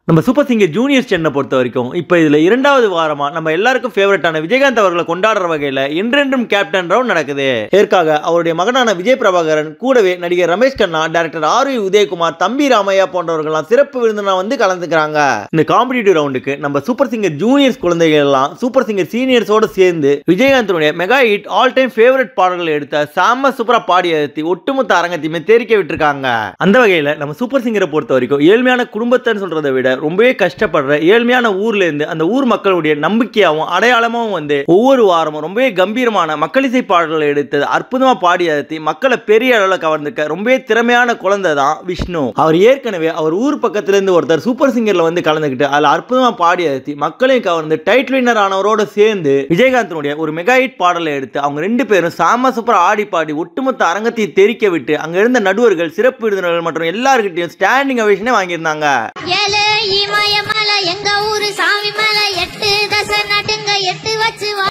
நம்ம super singer junior Chennai பொறுத்த வரைக்கும் இப்போ இதில் இரண்டாவது வாரமா நம்ம எல்லாருக்கும் ஃபேவரட்டான விஜயகாந்த் அவர்களை கொண்டாடுற வகையில் என்றென்றும் கேப்டன் ரவுண்ட் நடக்குது. இதற்காக அவருடைய மகனான விஜய் பிரபாகரன் கூடவே நடிகர் ரமேஷ் கண்ணா, டைரக்டர் ஆர்.வி. உதயகுமார், தம்பி ராமையா போன்றவர்கள்லாம் சிறப்பு விருந்தினா வந்து கலந்துக்கிறாங்க. இந்த காம்படிட்டிவ் ரவுண்டுக்கு நம்ம சூப்பர் சிங்கர் ஜூனியர்ஸ் குழந்தைகள் எல்லாம் சூப்பர் சிங்கர் சீனியர்ஸோடு சேர்ந்து விஜயகாந்தனுடைய mega hit all time favourite பாடல்களை எடுத்த சாம சூப்பரா பாடி அழுத்தி ஒட்டுமொத்த அரங்கத்தையுமே தெரிக்க விட்டுருக்காங்க. அந்த வகையில் நம்ம சூப்பர் சிங்கரை பொறுத்த வரைக்கும் ஏழ்மையான குடும்பத்தைன்னு சொல்றதை விட ரொம்பவே கஷ்டப்படுற ஏழ்மையான ஊர்ல இருந்து அந்த ஊர் மக்களுடைய நம்பிக்கையாவும் அடையாளமாவும் வந்து ஒவ்வொரு வாரமும் ரொம்பவே கம்பீரமான மக்களிசை பாடல்களை எடுத்து அற்புதமா பாடி அழுத்தி மக்களை பெரிய அளவில் கவர்ந்துக்க ரொம்பவே திறமையான குழந்தை தான் விஷ்ணு. அவர் ஏற்கனவே அவர் ஊர் பக்கத்துல இருந்து ஒருத்தர் சூப்பர் சிங்கர்ல வந்து கலந்துக்கிட்டு அதுல அற்புதமா பாடி அழுத்தி மக்களையும் கவர்ந்து டைட்டில் வின்னர் ஆனவரோட சேர்ந்து விஜயகாந்தனுடைய ஒரு மெகா ஹிட் பாடலை எடுத்து அவங்க ரெண்டு பேரும் சாம சூப்பர் ஆடி பாடி ஒட்டுமொத்த அரங்கத்தை தெரிக்க விட்டு அங்க இருந்த நடுவர்கள், சிறப்பு விருந்தினர்கள் மற்றும் எல்லார்கிட்டையும் ஸ்டாண்டிங் அவேஷனே வாங்கியிருந்தாங்க.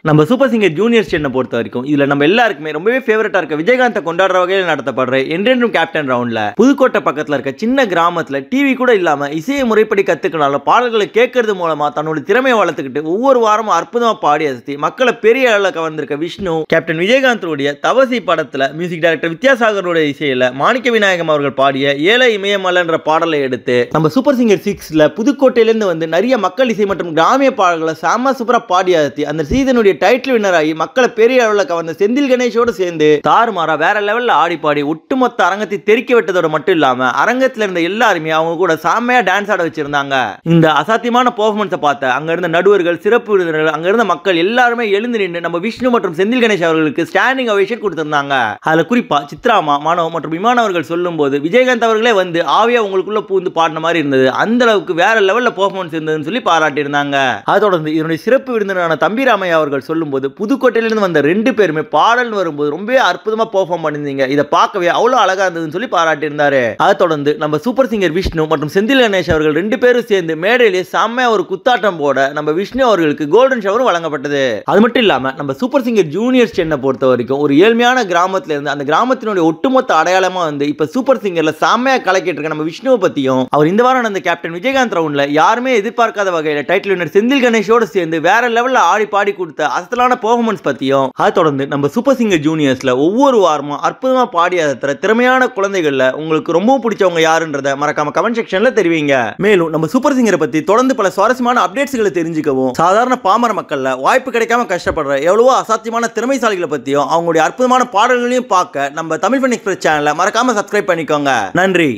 நம்ம சூப்பர் சிங்கர் ஜூனியர் சென்னை பொறுத்த வரைக்கும் இதுல நம்ம எல்லாருக்குமே ரொம்பவே ஃபேவரட்டா இருக்க விஜயகாந்தை கொண்டாடுற வகையில் நடத்தப்படுற என்றென்றும் கேப்டன் ரவுண்ட்ல புதுக்கோட்டை பக்கத்துல இருக்க சின்ன கிராமத்துல டிவி கூட இல்லாம இசையை முறைப்படி கத்துக்கனாலும் பாடல்களை கேட்கறது மூலமா தன்னோட திறமையை வளர்த்துக்கிட்டு ஒவ்வொரு வாரமும் அற்புதமா பாடி அசத்தி மக்களை பெரிய அளவில் கவர்ந்திருக்க விஷ்ணு கேப்டன் விஜயகாந்தனுடைய தவசி படத்துல மியூசிக் டைரக்டர் வித்யாசாகருடைய இசையில மாணிக்க விநாயகம் அவர்கள் பாடிய ஏழை இமயமலன்ற பாடலை எடுத்து நம்ம சூப்பர் சிங்கர் 6ல புதுக்கோட்டையிலிருந்து வந்து நிறைய மக்கள் இசை மற்றும் கிராமிய பாடல்களை சாம சூப்பரா பாடி அழுத்தி அந்த சீசனுடைய டைட்டில் வின்னர் ஆகி மக்களை பெரிய அளவில் கவர்ந்த செந்தில் கணேஷோடு சேர்ந்து தாறுமாறா வேற லெவல்ல ஆடி பாடி ஒட்டுமொத்த அரங்கத்தை தெரிக்க விட்டதோட மட்டும் இல்லாம அரங்கத்துல இருந்த எல்லாருமே அவங்க கூட சாமையா டான்ஸ் ஆட வச்சிருந்தாங்க. இந்த அசாத்தியமான பெர்ஃபார்மன்ஸை பார்த்த அங்க இருந்த நடுவர்கள், சிறப்பு விருந்தினர்கள், அங்க இருந்த மக்கள் எல்லாருமே எழுந்து நின்று நம்ம விஷ்ணு மற்றும் செந்தில் கணேஷ் அவர்களுக்கு ஸ்டாண்டிங் அவேஷன் கொடுத்திருந்தாங்க. அதுல குறிப்பா சித்ராமா, மனோ மற்றும் விமான அவர்கள் சொல்லும் போது விஜயகாந்த் அவர்களே வந்து ஆவியா உங்களுக்குள்ள பூந்து பாடின மாதிரி இருந்தது, அந்த அளவுக்கு வேற லெவல்ல பெர்ஃபார்மன்ஸ் இருந்ததுன்னு சொல்லி பாராட்டி இருந்தாங்க. அதை தொடர்ந்து இதனுடைய சிறப்பு விருந்தினரான தம்பி ராமையா அவர்கள் சொல்லும்போது புதுக்கோட்டையிலிருந்து வந்த ரெண்டு பேருமே பாடல் வரும்போது ரொம்ப அற்புதமா பெர்ஃபார்ம் பண்ணிருந்தீங்க, இதை பார்க்கவே அவ்வளவு அழகா இருந்ததுன்னு சொல்லி பாராட்டி இருந்தாரு. அதை தொடர்ந்து நம்ம சூப்பர் சிங்கர் விஷ்ணு மற்றும் செந்தில் கணேஷ் அவர்கள் ரெண்டு பேரும் சேர்ந்து மேடையிலேயே செம்மையா ஒரு குத்தாட்டம் போட நம்ம விஷ்ணு அவர்களுக்கு கோல்டன் ஷவர் வழங்கப்பட்டது. அது மட்டும் இல்லாம நம்ம சூப்பர் சிங்கர் ஜூனியர் சென்னை பொறுத்த வரைக்கும் ஒரு ஏழ்மையான கிராமத்துல இருந்து அந்த கிராமத்தினுடைய ஒட்டுமொத்த அடையாளமா வந்து இப்ப சூப்பர் சிங்கர்ல செம்மையா கலக்கிட்டு இருக்க நம்ம விஷ்ணுவை பத்தியும் அவர் இந்த வாரம் அந்த கேப்டன் விஜயகாந்த் ரவுண்ட்ல யாருமே எதிர்பார்க்காத வகையில டைட்டில் வின்னர் செந்தில் கணேஷோட சேர்ந்து வேற லெவல்ல ஆடி பாடி கொடுத்த அசத்தலான பெர்ஃபார்மன்ஸ் பத்தியும் அதை தொடர்ந்து நம்ம சூப்பர் சிங்கர் ஜூனியர்ஸ்ல ஒவ்வொரு வாரமும் அற்புதமா பாடி அசத்துற திறமையான குழந்தைகள்ல உங்களுக்கு ரொம்பவும் பிடிச்சவங்க யாருன்றத மறக்காம கமெண்ட் செக்ஷன்ல தெரிவிங்க. மேலும் நம்ம சூப்பர் சிங்கரை பத்தி தொடர்ந்து பல சுவாரஸ்யமான அப்டேட்ஸ்களை தெரிஞ்சுக்கவும் சாதாரண பாமர மக்கள்ல வாய்ப்பு கிடைக்காம கஷ்டப்படுற எவ்வளவோ அசாத்தியமான திறமைசாலிகளை பத்தியும் அவங்களுடைய அற்புதமான பாடல்களையும் பார்க்க நம்ம தமிழ் ஃபன் எக்ஸ்பிரஸ் சேனலை மறக்காம சப்ஸ்கிரைப் பண்ணிக்கோங்க. நன்றி.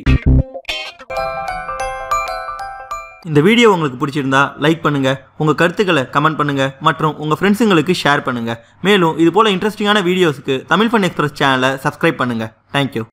இந்த வீடியோ உங்களுக்கு பிடிச்சிருந்தா லைக் பண்ணுங்க, உங்க கருத்துக்களை கமெண்ட் பண்ணுங்க மற்றும் உங்க ஃப்ரெண்ட்ஸுங்களுக்கு ஷேர் பண்ணுங்க. மேலும் இது போல இன்ட்ரெஸ்டிங்கான வீடியோஸ்க்கு தமிழ் ஃபன் எக்ஸ்பிரஸ் சேனலை சப்ஸ்கிரைப் பண்ணுங்க. தேங்க்யூ.